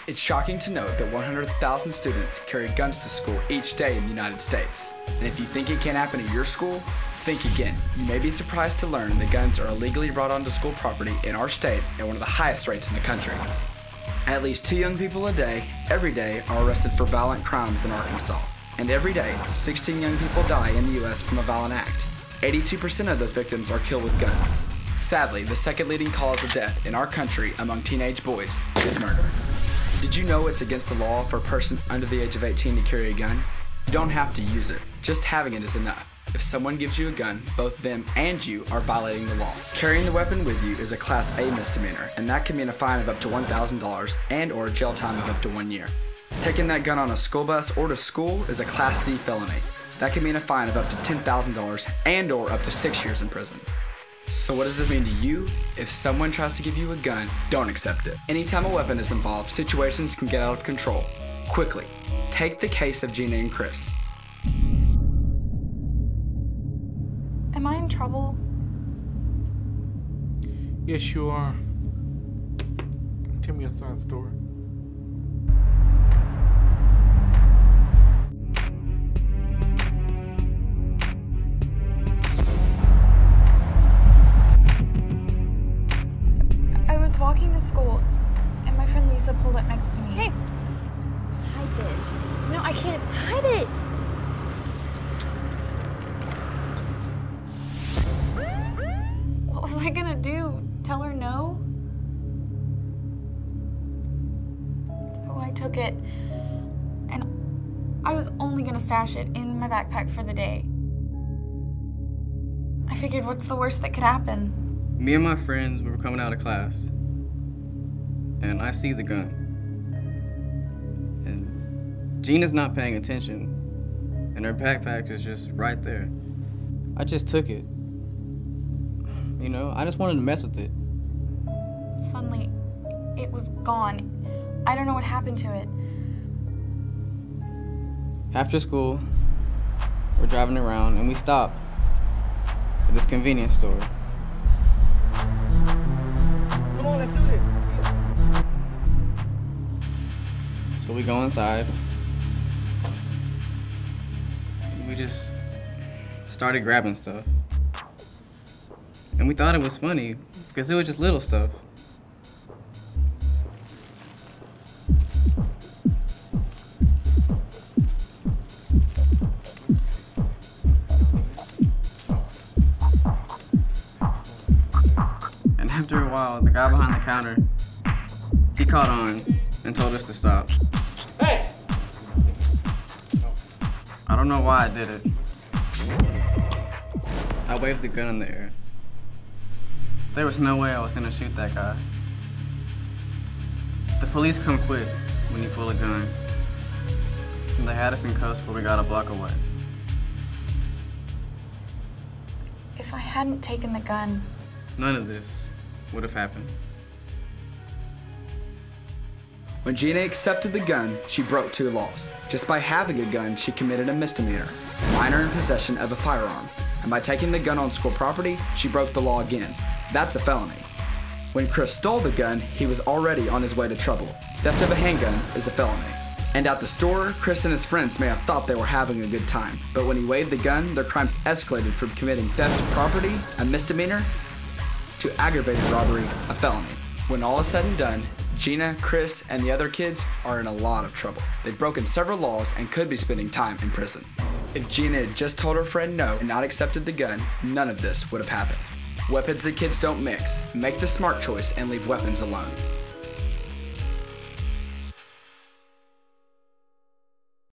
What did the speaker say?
It's shocking to note that 100,000 students carry guns to school each day in the United States. And if you think it can't happen at your school, think again. You may be surprised to learn that guns are illegally brought onto school property in our state at one of the highest rates in the country. At least 2 young people a day, every day, are arrested for violent crimes in Arkansas. And every day, 16 young people die in the U.S. from a violent act. 82% of those victims are killed with guns. Sadly, the second leading cause of death in our country among teenage boys is murder. Did you know it's against the law for a person under the age of 18 to carry a gun? You don't have to use it. Just having it is enough. If someone gives you a gun, both them and you are violating the law. Carrying the weapon with you is a Class A misdemeanor, and that can mean a fine of up to $1,000 and or jail time of up to 1 year. Taking that gun on a school bus or to school is a Class D felony. That can mean a fine of up to $10,000 and or up to 6 years in prison. So what does this mean to you? If someone tries to give you a gun, don't accept it. Anytime a weapon is involved, situations can get out of control. Quickly, take the case of Gina and Chris. Am I in trouble? Yes, you are. Tell me a side story. I was walking to school, and my friend Lisa pulled up next to me. Hey, hide this. No, I can't hide it. What was I gonna do? Tell her no? So I took it, and I was only gonna stash it in my backpack for the day. I figured, what's the worst that could happen? Me and my friends, we were coming out of class, and I see the gun. And Gina's not paying attention, and her backpack is just right there. I just took it. You know, I just wanted to mess with it. Suddenly, it was gone. I don't know what happened to it. After school, we're driving around, and we stop at this convenience store. Come on, let's do this. So we go inside. We just started grabbing stuff. And we thought it was funny because it was just little stuff. And after a while, the guy behind the counter, he caught on and told us to stop. Hey! I don't know why I did it. I waved the gun in the air. There was no way I was gonna shoot that guy. The police come quick when you pull a gun. And they had us in cuffs before we got a block away. If I hadn't taken the gun, None of this would have happened. When Gina accepted the gun, she broke 2 laws. Just by having a gun, she committed a misdemeanor, minor in possession of a firearm. And by taking the gun on school property, she broke the law again. That's a felony. When Chris stole the gun, he was already on his way to trouble. Theft of a handgun is a felony. And at the store, Chris and his friends may have thought they were having a good time, but when he waved the gun, their crimes escalated from committing theft of property, a misdemeanor, to aggravated robbery, a felony. When all is said and done, Gina, Chris, and the other kids are in a lot of trouble. They've broken several laws and could be spending time in prison. If Gina had just told her friend no and not accepted the gun, none of this would have happened. Weapons and kids don't mix. Make the smart choice and leave weapons alone.